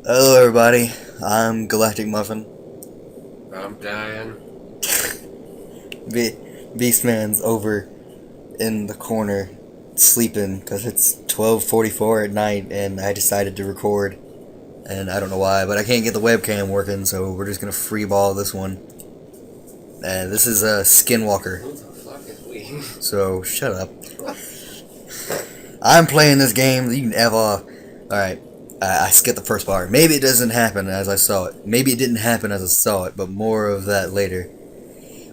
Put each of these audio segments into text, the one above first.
Hello everybody, I'm Galactic Muffin. I'm dying. Beastman's over in the corner sleeping because it's 12:44 at night and I decided to record. And I don't know why, but I can't get the webcam working, so we're just gonna freeball this one. This is a Skinwalker, Who the fuck is we? so shut up. I'm playing this game, you can F off. Alright, I skipped the first part. Maybe it doesn't happen as I saw it. Maybe it didn't happen as I saw it, but more of that later.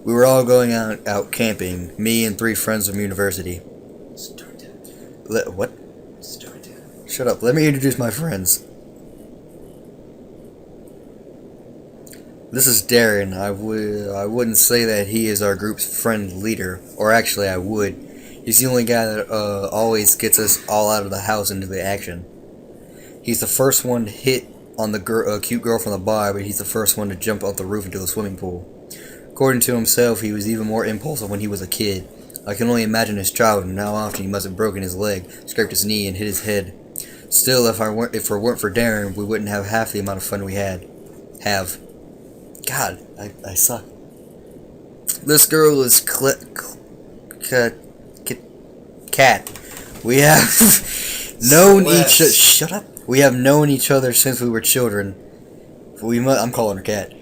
We were all going out camping, me and 3 friends from university. Start it. What? Start it. Shut up, let me introduce my friends. This is Darren. I wouldn't say that he is our group's friend leader, or actually I would. He's the only guy that always gets us all out of the house into the action. He's the first one to hit on the cute girl from the bar, but he's the first one to jump off the roof into the swimming pool. According to himself, he was even more impulsive when he was a kid. I can only imagine his childhood and how often he must have broken his leg, scraped his knee, and hit his head. Still, if it weren't for Darren, we wouldn't have half the amount of fun we have. God, I suck. This girl is Cat. We have known each other. Shut up. We have known each other since we were children. I'm calling her Cat.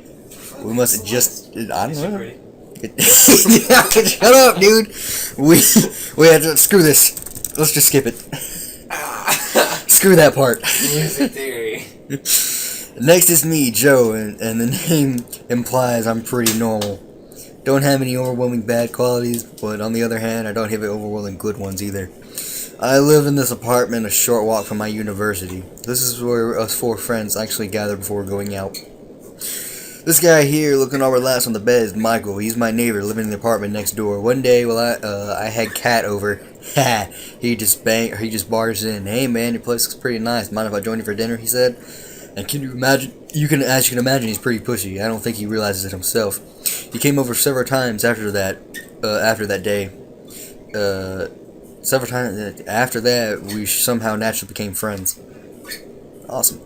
We must just. I don't know. Shut up, dude. We have to screw this. Let's just skip it. Screw that part. Music theory. Next is me, Joe, and the name implies I'm pretty normal. Don't have any overwhelming bad qualities, but on the other hand, I don't have any overwhelming good ones either. I live in this apartment a short walk from my university. This is where us 4 friends actually gather before going out. This guy here, looking all relaxed on the bed, is Michael. He's my neighbor, living in the apartment next door. One day, while I had Cat over, he just barged in. Hey man, your place looks pretty nice. Mind if I join you for dinner? He said. And can you imagine? As you can imagine, he's pretty pushy. I don't think he realizes it himself. He came over several times after that day. Several times after that, we somehow naturally became friends. Awesome.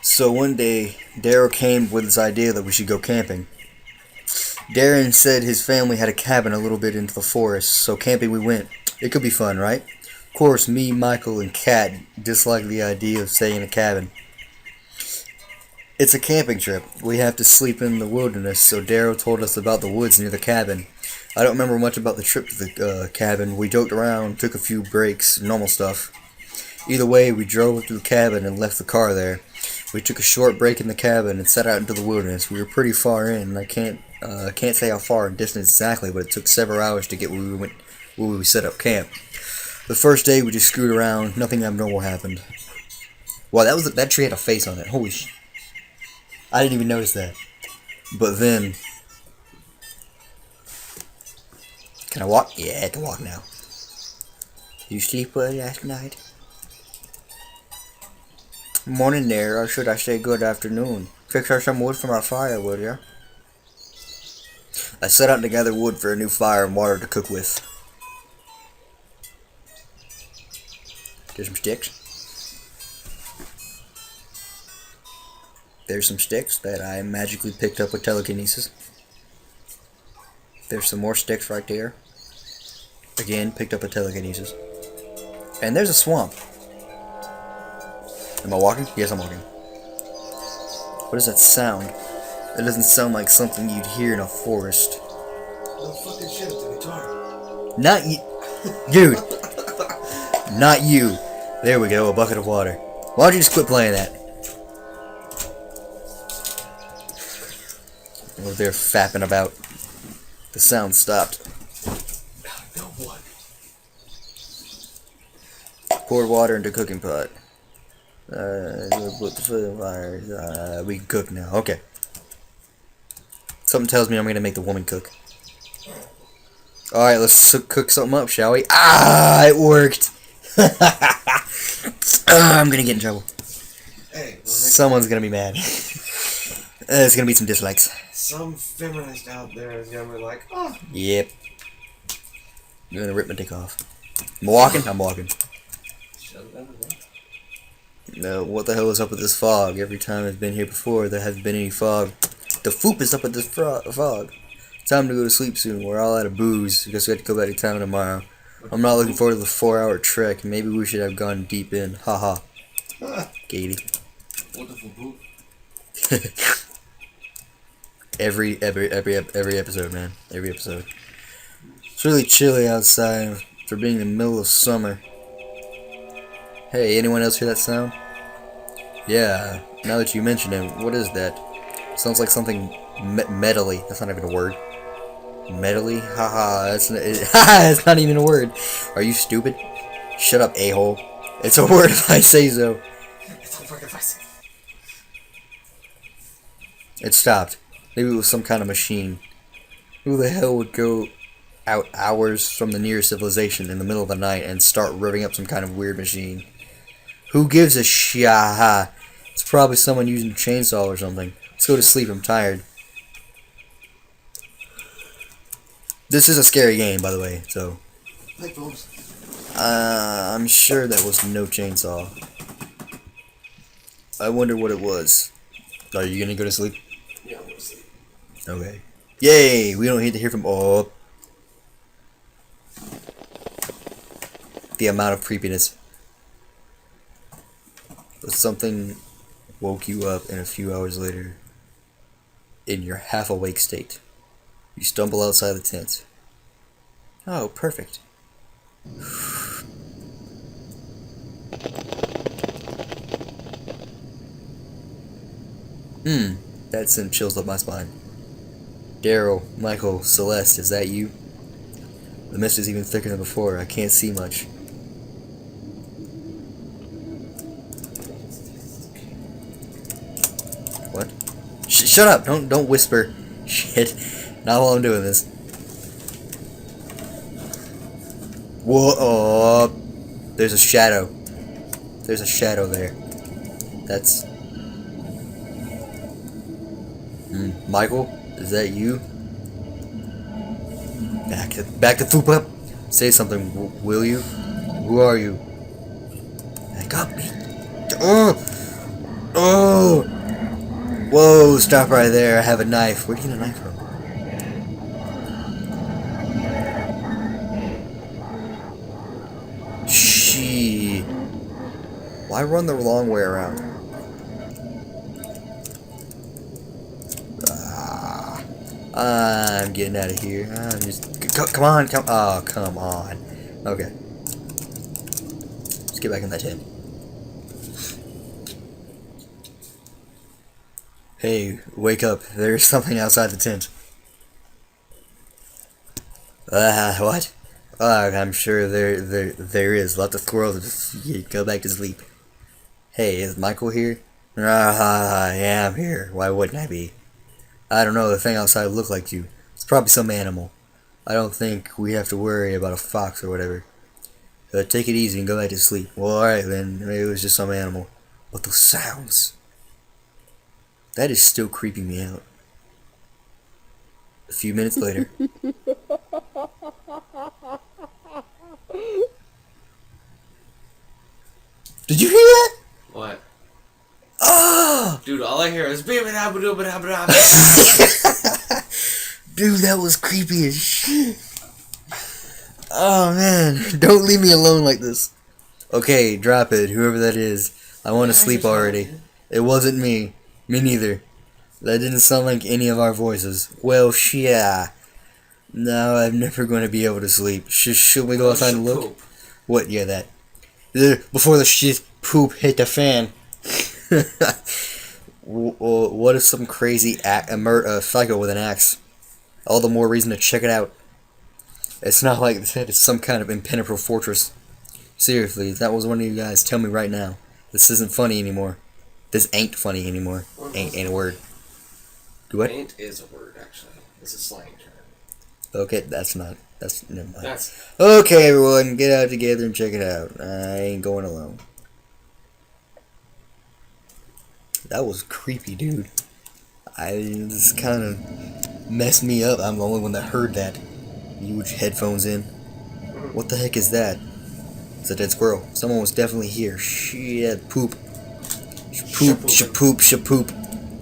So one day, Daryl came with this idea that we should go camping. Darren said his family had a cabin a little bit into the forest, so camping we went. It could be fun, right? Of course, me, Michael, and Kat dislike the idea of staying in a cabin. It's a camping trip. We have to sleep in the wilderness, so Daryl told us about the woods near the cabin. I don't remember much about the trip to the cabin. We joked around, took a few breaks, normal stuff. Either way, we drove up to the cabin and left the car there. We took a short break in the cabin and set out into the wilderness. We were pretty far in. I can't say how far in distance exactly, but it took several hours to get where we set up camp. The first day we just screwed around. Nothing abnormal happened. Wow, that tree had a face on it. Holy sh! I didn't even notice that. But then, can I walk? Yeah, I can walk now. You sleep well last night? Morning there, or should I say good afternoon. Fix us some wood from our fire, will ya? I set out to gather wood for a new fire and water to cook with. There's some sticks. There's some sticks that I magically picked up with telekinesis. There's some more sticks right there. Again, picked up with telekinesis. And there's a swamp. Am I walking? Yes, I'm walking. What is that sound? It doesn't sound like something you'd hear in a forest. No fucking shit, it's a guitar. Not you. Dude. Not you. There we go, a bucket of water. Why don't you just quit playing that? Over there fapping about. The sound stopped. No one. Poured water into cooking pot. We can cook now. Okay. Something tells me I'm gonna make the woman cook. Alright, let's cook something up, shall we? Ah, it worked! I'm gonna get in trouble. Hey, Someone's gonna be mad. There's gonna be some dislikes. some feminist out there is gonna be like, oh. Yep. I'm gonna rip my dick off. I'm walking? I'm walking. Shut it down. No, what the hell is up with this fog? Every time I've been here before, there hasn't been any fog. The foop is up with this fog. Time to go to sleep soon. We're all out of booze. I guess we have to go back to town tomorrow. I'm not looking forward to the 4-hour trek. Maybe we should have gone deep in. Haha. Gatey. Wonderful poop. every episode, man. Every episode. It's really chilly outside for being in the middle of summer. Hey, anyone else hear that sound? Yeah, now that you mention it, what is that? Sounds like something metally. That's not even a word. Metally? Haha, it's not even a word. Are you stupid? Shut up, a-hole. It's a word if I say so. It's a word if I say. It stopped. Maybe it was some kind of machine. Who the hell would go out hours from the nearest civilization in the middle of the night and start revving up some kind of weird machine? Who gives a shit? It's probably someone using a chainsaw or something. Let's go to sleep, I'm tired. This is a scary game, by the way, so... Like films. I'm sure that was no chainsaw. I wonder what it was. Are you gonna go to sleep? Yeah, I'm gonna sleep. Okay. Yay! We don't need to hear from... Oh. The amount of creepiness. But something woke you up, and a few hours later, in your half-awake state, you stumble outside the tent. Oh, perfect. That sent chills up my spine. Daryl, Michael, Celeste, is that you? The mist is even thicker than before. I can't see much. What? Shut up! Don't whisper. Shit. Not while I'm doing this. Whoa! Oh, there's a shadow. There's a shadow there. That's... Michael? Is that you? Back the foop up! Say something, will you? Who are you? Back up me. Oh! Whoa, stop right there. I have a knife. Where'd you get a knife from? Shit. Why run the long way around? I'm getting out of here. I'm just... Come on. Oh, come on. Okay. Let's get back in that tent. Hey, wake up. There's something outside the tent. What? I'm sure there is. Let the squirrels go back to sleep. Hey, is Michael here? Yeah, I'm here. Why wouldn't I be? I don't know, the thing outside looked like you. It's probably some animal. I don't think we have to worry about a fox or whatever. Take it easy and go back to sleep. Well, alright then. Maybe it was just some animal. But those sounds... That is still creeping me out. A few minutes later... Did you hear that? What? Oh! Dude, all I hear is baby dabba dooba dabba dabba. Dude, that was creepy as shit. Oh man, don't leave me alone like this. Okay, drop it, whoever that is. I want to sleep already. It wasn't me. Me neither. That didn't sound like any of our voices. Well, yeah. No, I'm never going to be able to sleep. Should we go outside and look? Poop. What? Yeah, that. Before the shit poop hit the fan. What if some crazy psycho with an axe? All the more reason to check it out. It's not like it's some kind of impenetrable fortress. Seriously, if that was one of you guys, tell me right now. This isn't funny anymore. This ain't funny anymore. Ain't a word. Do what? Ain't is a word, actually. It's a slang term. Okay, never mind. That's... Okay, everyone, get out together and check it out. I ain't going alone. That was creepy, dude. This kind of messed me up. I'm the only one that heard that. Huge headphones in. What the heck is that? It's a dead squirrel. Someone was definitely here. Shit, poop. Shapoop, shapoop,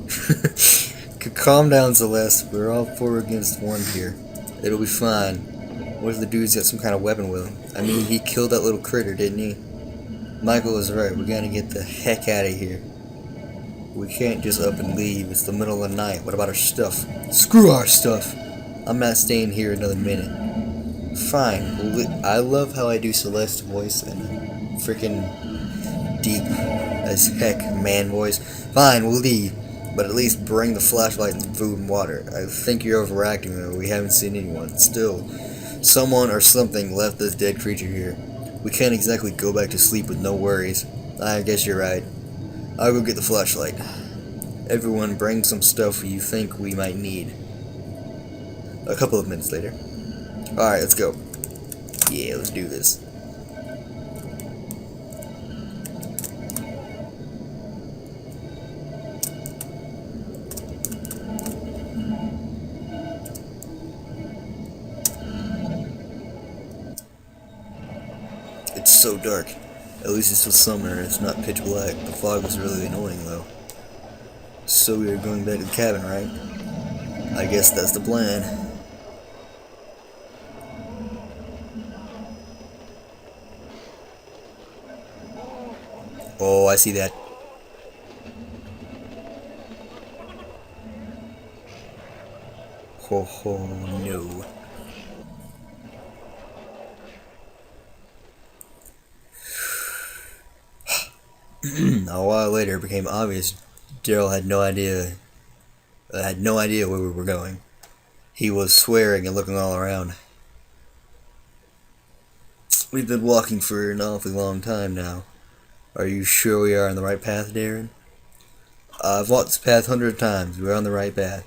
shapoop. Calm down, Celeste. We're all 4 against 1 here. It'll be fine. What if the dude's got some kind of weapon with him? I mean, he killed that little critter, didn't he? Michael is right. We gotta get the heck out of here. We can't just up and leave. It's the middle of the night. What about our stuff? Screw our stuff. I'm not staying here another minute. Fine. I love how I do Celeste's voice and freaking deep as heck man voice. Fine, we'll leave. But at least bring the flashlight and some food and water. I think you're overacting though. We haven't seen anyone. Still, someone or something left this dead creature here. We can't exactly go back to sleep with no worries. I guess you're right. I'll go get the flashlight. Everyone bring some stuff you think we might need. A couple of minutes later. Alright, let's go. Yeah, let's do this. It's so dark. At least it's still summer and it's not pitch black. The fog was really annoying though. So we are going back to the cabin, right? I guess that's the plan. Oh, I see that. Ho ho no. A while later, it became obvious Daryl had no idea where we were going. He was swearing and looking all around. We've been walking for an awfully long time now. Are you sure we are on the right path, Darren? I've walked this path hundreds of times. We're on the right path.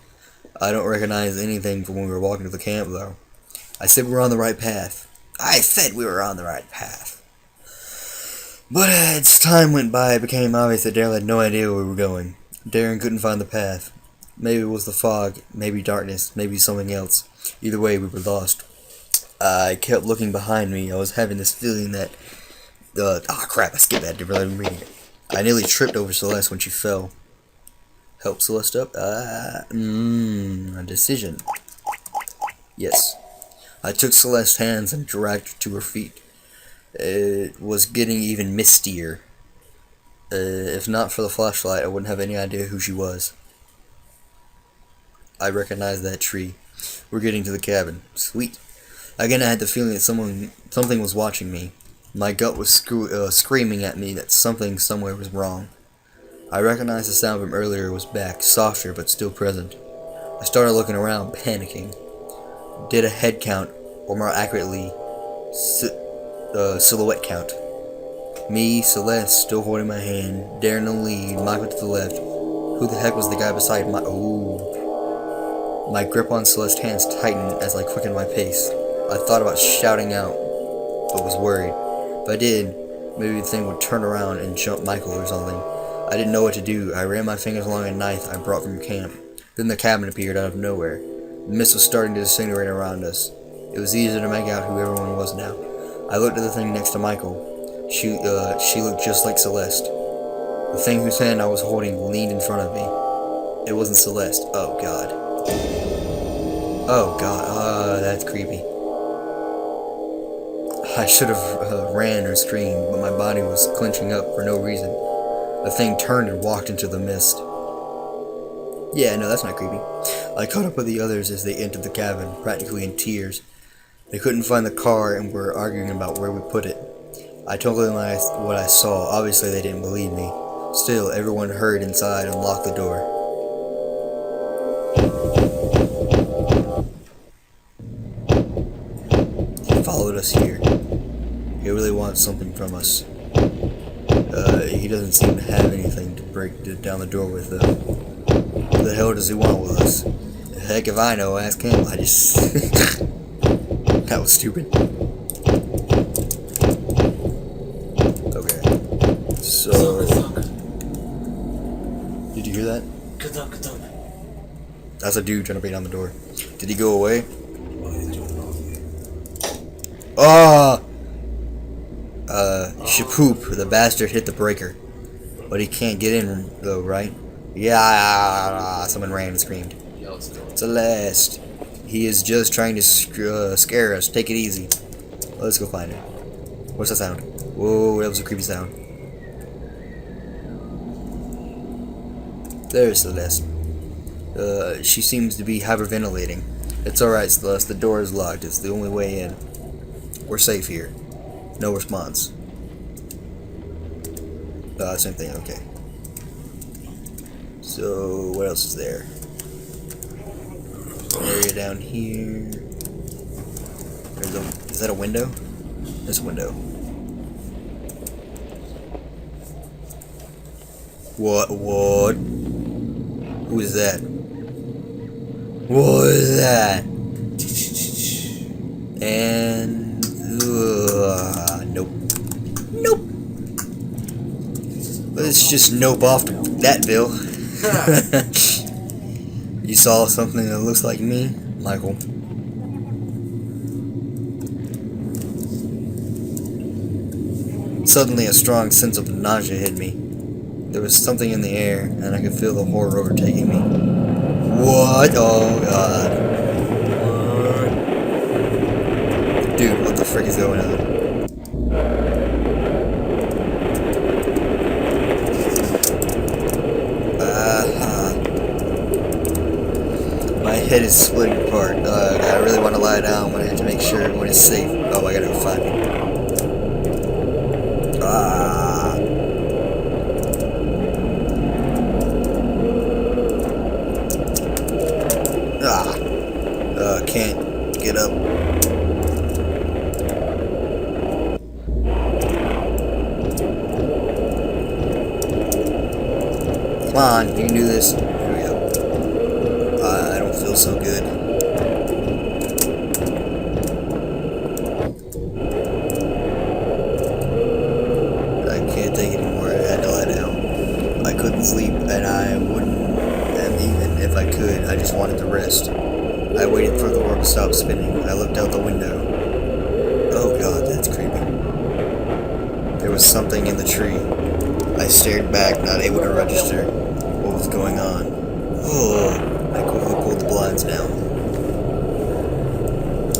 I don't recognize anything from when we were walking to the camp, though. I said we were on the right path. I said we were on the right path. But as time went by, it became obvious that Daryl had no idea where we were going. Darren couldn't find the path. Maybe it was the fog, maybe darkness, maybe something else. Either way, we were lost. I kept looking behind me. I was having this feeling that... crap, I skipped that. Didn't really read it. I nearly tripped over Celeste when she fell. Help Celeste up? A decision. Yes. I took Celeste's hands and dragged her to her feet. It was getting even mistier. If not for the flashlight, I wouldn't have any idea who she was. I recognized that tree. We're getting to the cabin. Sweet. Again, I had the feeling that something was watching me. My gut was screaming at me that something somewhere was wrong. I recognized the sound from earlier was back, softer but still present. I started looking around, panicking. Did a head count, or more accurately, silhouette count. Me, Celeste, still holding my hand, Darren in the lead, Michael to the left. Who the heck was the guy beside my... Oh. My grip on Celeste's hands tightened as I quickened my pace. I thought about shouting out, but was worried. If I did, maybe the thing would turn around and jump Michael or something. I didn't know what to do. I ran my fingers along a knife I brought from camp. Then the cabin appeared out of nowhere. The mist was starting to disintegrate around us. It was easier to make out who everyone was now. I looked at the thing next to Michael. She looked just like Celeste. The thing whose hand I was holding leaned in front of me. It wasn't Celeste. Oh god. Oh god. That's creepy. I should have ran or screamed, but my body was clenching up for no reason. The thing turned and walked into the mist. Yeah, no, that's not creepy. I caught up with the others as they entered the cabin, practically in tears. They couldn't find the car and were arguing about where we put it. I told them what I saw. Obviously, they didn't believe me. Still, everyone hurried inside and locked the door. He followed us here. He really wants something from us. He doesn't seem to have anything to break down the door with, though. What the hell does he want with us? Heck if I know, ask him. I just... That was stupid. Okay. So... Did you hear that? That's a dude trying to break down the door. Did he go away? Ah! Shapoop, the bastard hit the breaker. But he can't get in though, right? Yeah, someone ran and screamed. Yeah, let's do it. Celeste. He is just trying to scare us. Take it easy. Let's go find her. What's that sound? Whoa, that was a creepy sound. There's Celeste. She seems to be hyperventilating. It's alright, Celeste. The door is locked. It's the only way in. We're safe here. No response. Same thing. Okay. So, what else is there? Area down here. Is that a window? There's a window. What? Who is that? What is that? And nope. Let's just nope off to that, Bill. You saw something that looks like me, Michael. Suddenly, a strong sense of nausea hit me. There was something in the air, and I could feel the horror overtaking me. What? Oh, God. Dude, what the frick is going on? My head is splitting apart. I really want to lie down, but I have to make sure everyone is safe. Oh, I gotta go find me. Can't get up. Come on, you can do this. Here we go. I don't feel so good. I can't take it anymore. I had to lie down. I couldn't sleep, and I wouldn't have even if I could. I just wanted to rest. I waited for the world to stop spinning. I looked out the window. Oh God, that's creepy. There was something in the tree. I stared back, not able to register what was going on. Oh, I quickly pulled the blinds down.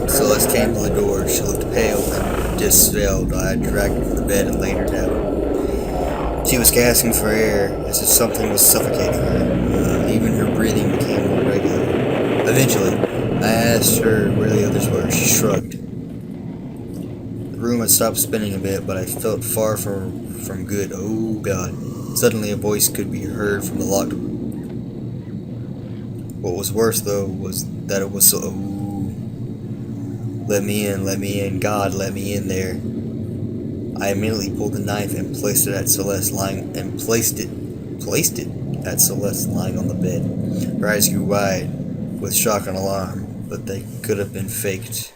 Celeste came to the door. She looked pale and dispelled. I dragged her to the bed and laid her down. She was gasping for air as if something was suffocating her. Even her breathing became more regular. Eventually, I asked her where the others were. She shrugged. The room had stopped spinning a bit, but I felt far from good. Oh, God. Suddenly, a voice could be heard from the locked. What was worse, though, was that it was so. Oh, let me in, God, let me in there. I immediately pulled the knife and placed it at Celeste lying on the bed. Her eyes grew wide with shock and alarm, but they could have been faked.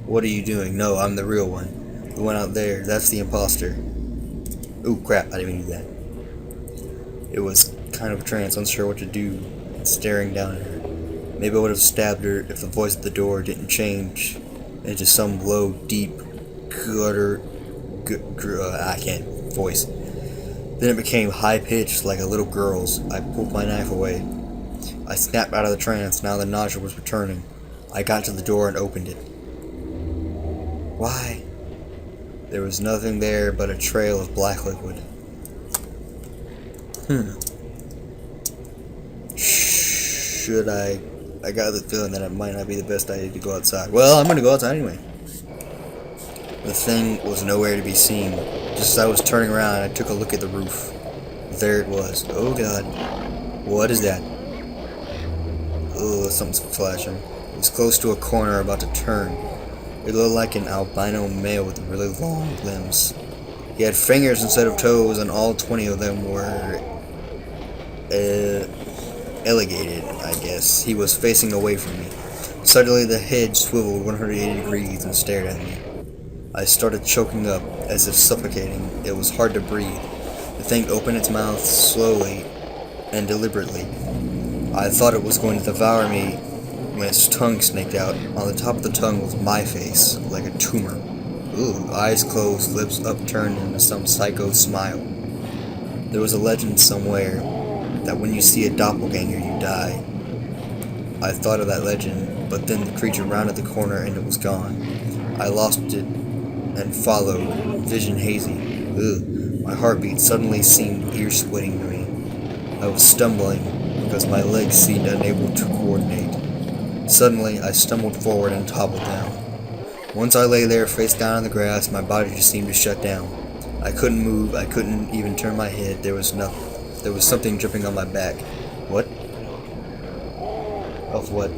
What are you doing? No, I'm the real one. The one out there, that's the imposter. Ooh, crap, I didn't mean to do that. It was kind of a trance, unsure what to do, staring down at her. Maybe I would have stabbed her if the voice at the door didn't change into some low, deep, I can't voice. Then it became high-pitched like a little girl's. I pulled my knife away. I snapped out of the trance. Now the nausea was returning. I got to the door and opened it. Why? There was nothing there but a trail of black liquid. Should I got the feeling that it might not be the best idea to go outside. Well, I'm going to go outside anyway. The thing was nowhere to be seen. Just as I was turning around, I took a look at the roof. There it was. Oh, God. What is that? Oh, something's flashing. It was close to a corner about to turn. It looked like an albino male with really long limbs. He had fingers instead of toes, and all 20 of them were elongated, I guess. He was facing away from me. Suddenly, the head swiveled 180 degrees and stared at me. I started choking up, as if suffocating. It was hard to breathe. The thing opened its mouth slowly and deliberately. I thought it was going to devour me when its tongue snaked out. On the top of the tongue was my face, like a tumor. Ooh, eyes closed, lips upturned into some psycho smile. There was a legend somewhere that when you see a doppelganger, you die. I thought of that legend, but then the creature rounded the corner and it was gone. I lost it and followed, vision hazy. Ugh. My heartbeat suddenly seemed ear-splitting to me. I was stumbling because my legs seemed unable to coordinate. Suddenly, I stumbled forward and toppled down. Once I lay there face down on the grass, my body just seemed to shut down. I couldn't move, I couldn't even turn my head. There was something dripping on my back. What? Of what?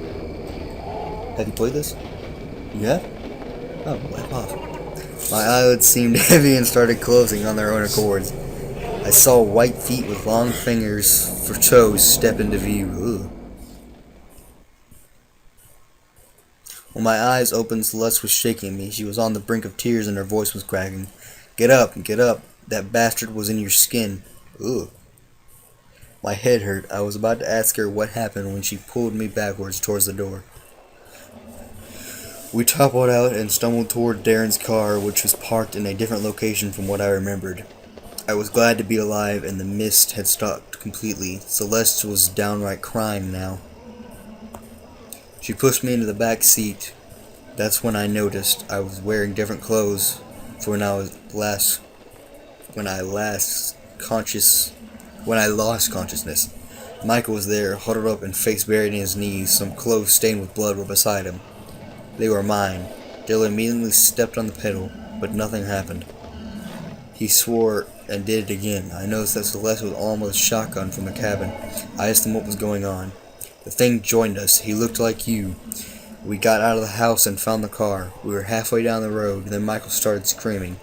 Have you played this? You have? Oh, wipe off. My eyelids seemed heavy and started closing on their own accords. I saw white feet with long fingers for toes step into view. Ugh. When my eyes opened, Celeste was shaking me. She was on the brink of tears and her voice was cracking. Get up, get up. That bastard was in your skin. Ugh. My head hurt. I was about to ask her what happened when she pulled me backwards towards the door. We toppled out and stumbled toward Darren's car, which was parked in a different location from what I remembered. I was glad to be alive, and the mist had stopped completely. Celeste was downright crying now. She pushed me into the back seat. That's when I noticed I was wearing different clothes for when I lost consciousness. Michael was there, huddled up and face buried in his knees. Some clothes stained with blood were beside him. They were mine. Dale immediately stepped on the pedal, but nothing happened. He swore and did it again. I noticed that Celeste was armed with a shotgun from the cabin. I asked him what was going on. The thing joined us. He looked like you. We got out of the house and found the car. We were halfway down the road, then Michael started screaming.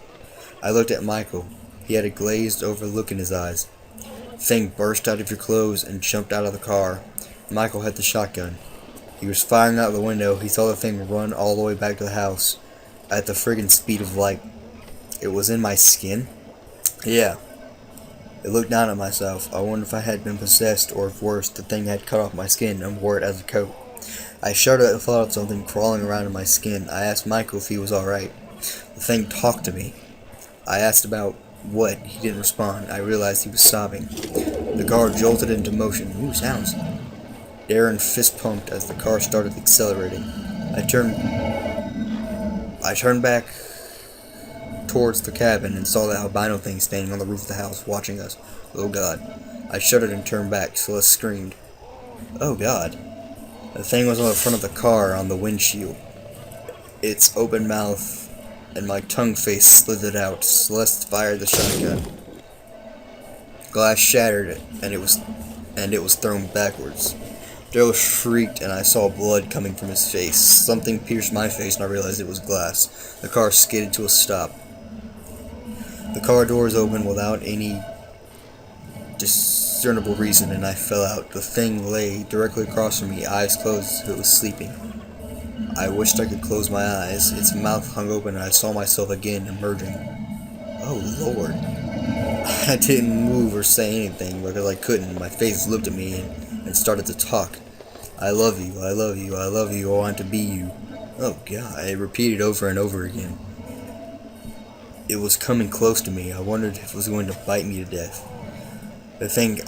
I looked at Michael. He had a glazed over look in his eyes. The thing burst out of your clothes and jumped out of the car. Michael had the shotgun. He was firing out the window. He saw the thing run all the way back to the house at the friggin' speed of light. It was in my skin? Yeah. I looked down at myself. I wondered if I had been possessed, or if worse, the thing had cut off my skin and wore it as a coat. I shuddered at the thought of something crawling around in my skin. I asked Michael if he was alright. The thing talked to me. I asked about what. He didn't respond. I realized he was sobbing. The car jolted into motion. Ooh, sounds. Darren fist pumped as the car started accelerating. I turned back towards the cabin and saw the albino thing standing on the roof of the house, watching us. Oh God. I shuddered and turned back. Celeste screamed. Oh God. The thing was on the front of the car, on the windshield. Its open mouth and my tongue face slithered out. Celeste fired the shotgun. Glass shattered and it was thrown backwards. Daryl shrieked and I saw blood coming from his face. Something pierced my face and I realized it was glass. The car skidded to a stop. The car doors opened without any discernible reason and I fell out. The thing lay directly across from me, eyes closed as if it was sleeping. I wished I could close my eyes. Its mouth hung open and I saw myself again emerging. Oh Lord. I didn't move or say anything because I couldn't. My face looked at me and started to talk. I love you, I love you, I love you, I want to be you. Oh God, I repeated over and over again. It was coming close to me. I wondered if it was going to bite me to death. The thing's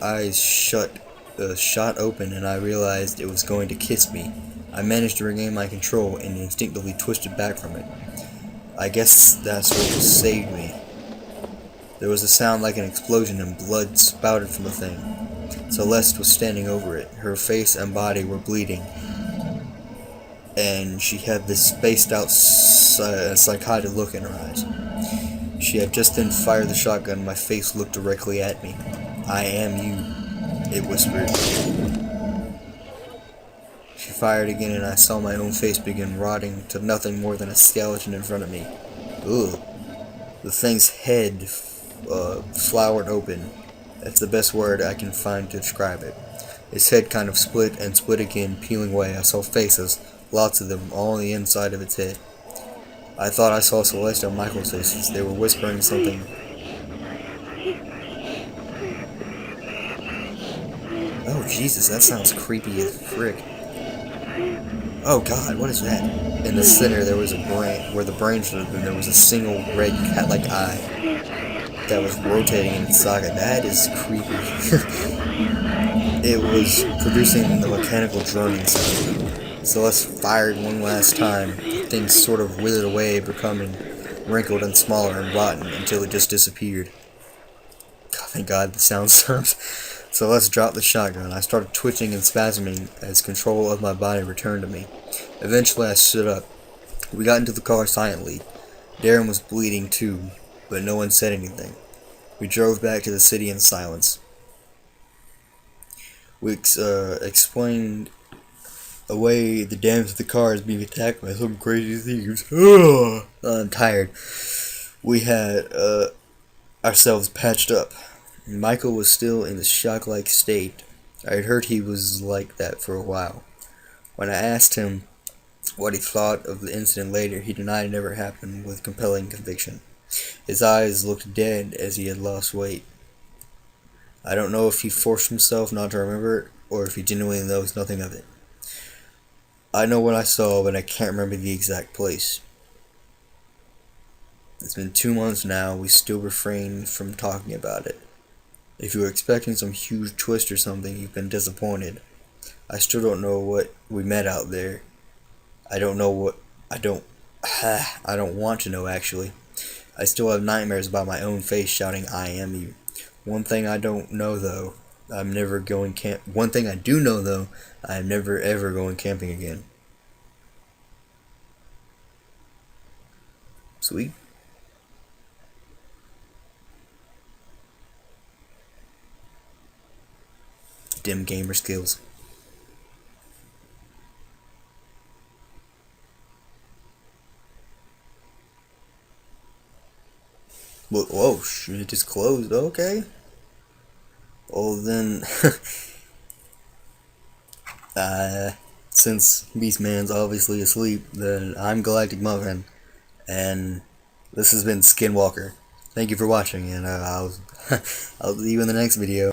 eyes shot open and I realized it was going to kiss me. I managed to regain my control and instinctively twisted back from it. I guess that's what saved me. There was a sound like an explosion and blood spouted from the thing. Celeste was standing over it. Her face and body were bleeding. And she had this spaced out psychotic look in her eyes. She had just then fired the shotgun. My face looked directly at me. I am you, it whispered. She fired again and I saw my own face begin rotting to nothing more than a skeleton in front of me. Ugh. The thing's head flowered open. That's the best word I can find to describe it. Its head kind of split and split again, peeling away. I saw faces, lots of them, all on the inside of its head. I thought I saw Celeste and Michael's faces. They were whispering something. Oh Jesus, that sounds creepy as frick. Oh God, what is that? In the center there was a brain, where the brain should have been, there was a single red cat-like eye. that was rotating in its socket. That is creepy. It was producing a mechanical droning sound. Celeste fired one last time. Things sort of withered away, becoming wrinkled and smaller and rotten until it just disappeared. God, thank God the sound stopped. Celeste dropped the shotgun. I started twitching and spasming as control of my body returned to me. Eventually I stood up. We got into the car silently. Darren was bleeding too, but no one said anything. We drove back to the city in silence. We explained away the damage of the car as being attacked by some crazy thieves. I'm tired. We had ourselves patched up. Michael was still in a shock-like state. I had heard he was like that for a while. When I asked him what he thought of the incident later, he denied it never happened with compelling conviction. His eyes looked dead as he had lost weight. I don't know if he forced himself not to remember it, or if he genuinely knows nothing of it. I know what I saw, but I can't remember the exact place. It's been 2 months now, we still refrain from talking about it. If you were expecting some huge twist or something, you've been disappointed. I still don't know what we met out there. I don't want to know, actually. I still have nightmares about my own face shouting, "I am you." One thing I do know though, I'm never ever going camping again. Sweet. Dim gamer skills. Whoa, shit, it just closed. Okay. Well then, since Beastman's obviously asleep, then I'm GalacticMuffin, and this has been SkinWalker. Thank you for watching, and I'll see you in the next video.